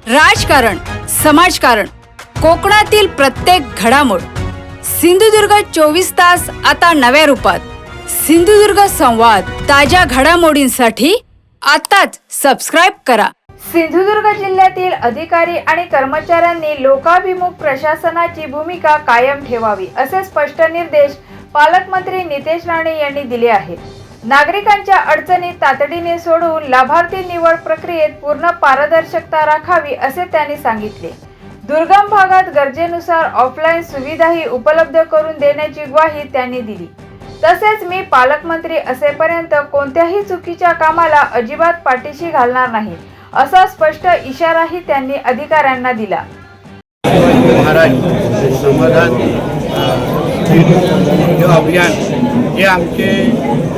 राजकारण, समाजकारण, कोकणातील प्रत्येक घडामोड. सिंधुदुर्ग 24 तास आता नव्या रूपात. सिंधुदुर्ग संवाद, ताज्या घडामोडींसाठी आताच सबस्क्राइब करा. सिंधुदुर्ग जिल्ह्यातील अधिकारी आणि कर्मचाऱ्यांनी लोकाभिमुख प्रशासनाची भूमिका कायम ठेवावी असे स्पष्ट निर्देश पालकमंत्री नितेश राणे यांनी दिले आहेत. नागरिकांच्या अडचणी तातडीने सोडवून लाभार्थी निवड प्रक्रियेत पूर्ण पारदर्शकता राखावी असे त्यांनी सांगितले. दुर्गम भागात गरजेनुसार ऑफलाईन सुविधाही उपलब्ध करून देण्याची ग्वाही त्यांनी दिली. तसेच मी पालकमंत्री असेपर्यंत कोणत्याही चुकीच्या कामाला अजिबात पाठीशी घालणार नाही असा स्पष्ट इशाराही त्यांनी अधिकाऱ्यांना दिला. महाराज समाधान अभियान हे आमचे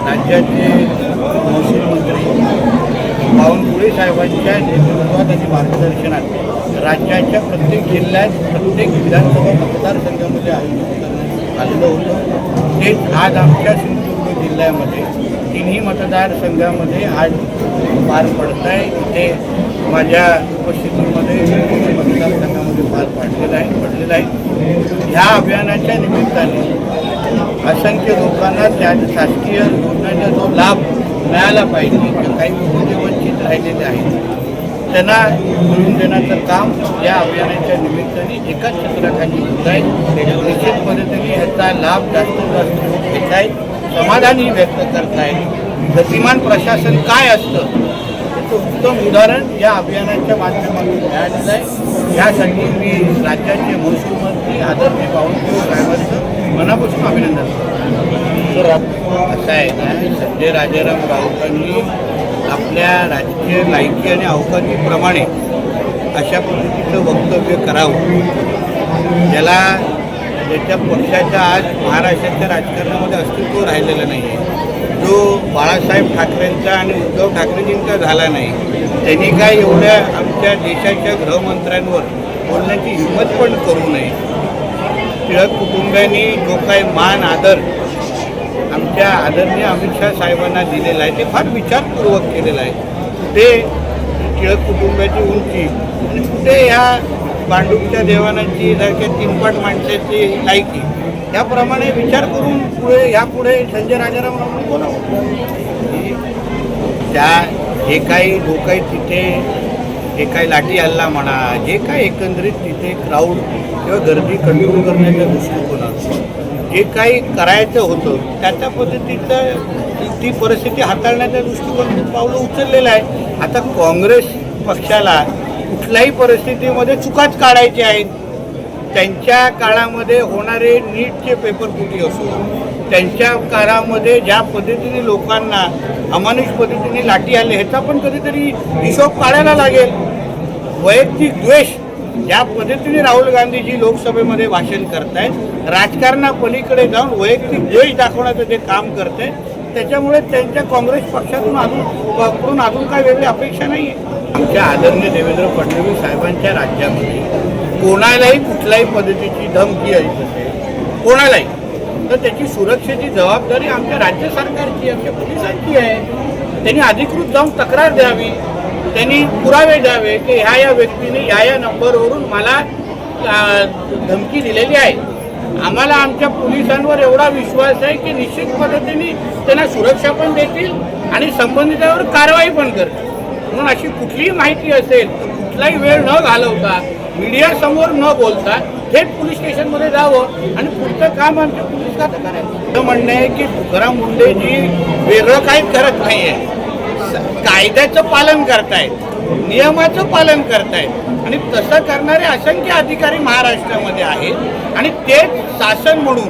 राज्याचे महसूल मंत्री बावनकुळे साहेबांच्या नेतृत्वात आणि मार्गदर्शनात राज्याच्या प्रत्येक जिल्ह्यात प्रत्येक विधानसभा मतदारसंघामध्ये आयोजित करण्यात आलेलं होतं. तेच आज आमच्या सिंधुदुर्ग जिल्ह्यामध्ये तिन्ही मतदारसंघामध्ये आज पार पडत आहे. इथे माझ्या उपस्थितीमध्ये मतदारसंघामध्ये पार पडलेलं आहे. ह्या अभियानाच्या निमित्ताने असंख्य लोकांना त्या शासकीय योजनेचा जो लाभ मिळाला पाहिजे, काही लोक जे वंचित राहिलेले आहेत त्यांना मिळवून देण्याचं काम या अभियानाच्या निमित्ताने एकाच छत्राखाली होत आहे. निश्चित पद्धतीने ह्याचा लाभ जास्तीत जास्त लोक घेत आहेत, समाधानही व्यक्त करत आहेत. गतिमान प्रशासन काय असतं याचं उत्तम उदाहरण या अभियानाच्या माध्यमातून मिळालेलं आहे. यासाठी मी राज्याचे महसूल मंत्री आदरणीय बावनकुळे साहेबांचं मनापासून अभिनंदन करतो. असं आहे ना, संजय राजाराम राऊतांनी आपल्या राजकीय लायकी आणि अवकाशीप्रमाणे अशा पद्धतीचं वक्तव्य करावं, ज्याच्या पक्षाच्या आज महाराष्ट्राच्या राजकारणामध्ये अस्तित्व राहिलेलं नाही आहे. जो बाळासाहेब ठाकरेंचा आणि उद्धव ठाकरेजींचा झाला नाही, त्यांनी काय एवढ्या आमच्या देशाच्या गृहमंत्र्यांवर बोलण्याची हिंमत पण करू नये. टिळक कुटुंबियांनी जो काही मान आदर आमच्या आदरणीय अमित शाह साहेबांना दिलेला आहे ते फार विचारपूर्वक केलेलं आहे. कुठे टिळक कुटुंबाची उंची आणि कुठे ह्या भांडूपच्या देवानांची सारख्या तीनपट माणसाची लायकी, त्याप्रमाणे विचार करून यापुढे संजय राजाराम राऊतांनी बोलावं. त्या जे काही लोक आहेत तिथे, जे काही लाठी हल्ला म्हणा, जे काही एकंदरीत तिथे क्राऊड किंवा गर्दी कंट्रोल करण्याच्या दृष्टिकोनातून जे काही करायचं होतं त्याच्या पद्धतीचं ती परिस्थिती हाताळण्याच्या दृष्टिकोनातून पावलं उचललेलं आहे. आता काँग्रेस पक्षाला कुठल्याही परिस्थितीमध्ये चुकाच काढायचे आहेत. त्यांच्या काळामध्ये होणारे नीटचे पेपरफुटी असो, त्यांच्या काळामध्ये ज्या पद्धतीने लोकांना अमानुष पद्धतीने लाठी आले ह्याचा पण कधीतरी हिशोब काढायला लागेल. वैयक्तिक द्वेष ज्या पद्धतीने राहुल गांधीजी लोकसभेमध्ये भाषण करतायत, राजकारणापलीकडे जाऊन वैयक्तिक द्वेष दाखवण्याचं जे काम करत आहे, त्याच्यामुळे त्यांच्या काँग्रेस पक्षातून अजून काय वेगळी अपेक्षा नाही आहे. आमच्या आदरणीय देवेंद्र फडणवीस साहेबांच्या राज्यामध्ये कोणालाही कुठल्याही पद्धतीची धमकी येत असेल कोणालाही, तर त्याची सुरक्षेची जबाबदारी आमच्या राज्य सरकारची, आमच्या पोलिसांची आहे. त्यांनी अधिकृत जाऊन तक्रार द्यावी, त्यांनी पुरावे द्यावे की ह्या व्यक्तीने या नंबरवरून मला धमकी दिलेली आहे. आम्हाला आमच्या पोलिसांवर एवढा विश्वास आहे की निश्चित पद्धतीने त्यांना सुरक्षा पण देतील आणि संबंधितांवर कारवाई पण करतील. म्हणून अशी कुठलीही माहिती असेल तर कुठलाही वेळ न घालवता, मीडियासमोर न बोलता थेट पोलीस स्टेशनमध्ये जावं आणि पुढचं काम आमच्या पोलीस खातं करायचं. असं म्हणणं आहे की तुकाराम मुंडेजी वेगळं काही करत नाही आहे, कायद्याचं पालन करतायत, नियमाचं पालन करतायत आणि तसं करणारे असंख्य अधिकारी महाराष्ट्रामध्ये आहेत. आणि तेच शासन म्हणून,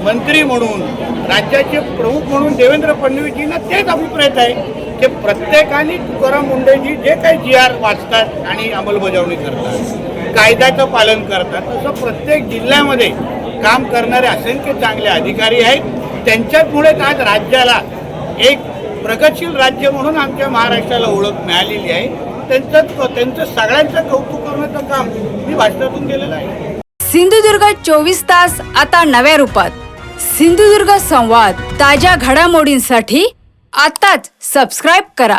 मंत्री म्हणून, राज्याचे प्रमुख म्हणून देवेंद्र फडणवीसजींना तेच अभिप्रेत आहे की प्रत्येकाने तुकाराम मुंडेजी जे काही GR वाचतात आणि अंमलबजावणी करतात, कायद्याचं पालन करतात, तसं प्रत्येक जिल्ह्यामध्ये काम करणारे असंख्य चांगले अधिकारी आहेत. त्यांच्यामुळेच आज राज्याला एक प्रगतशील राज्य म्हणून आमच्या महाराष्ट्राला ओळख मिळालेली आहे. त्यांचं सगळ्यांचं कौतुक करण्याचं काम मी भाषणातून केलेलं आहे. सिंधुदुर्ग 24 तास आता नव्या रूपात. सिंधुदुर्ग संवाद, ताज्या घडामोडींसाठी आताच सबस्क्राइब करा.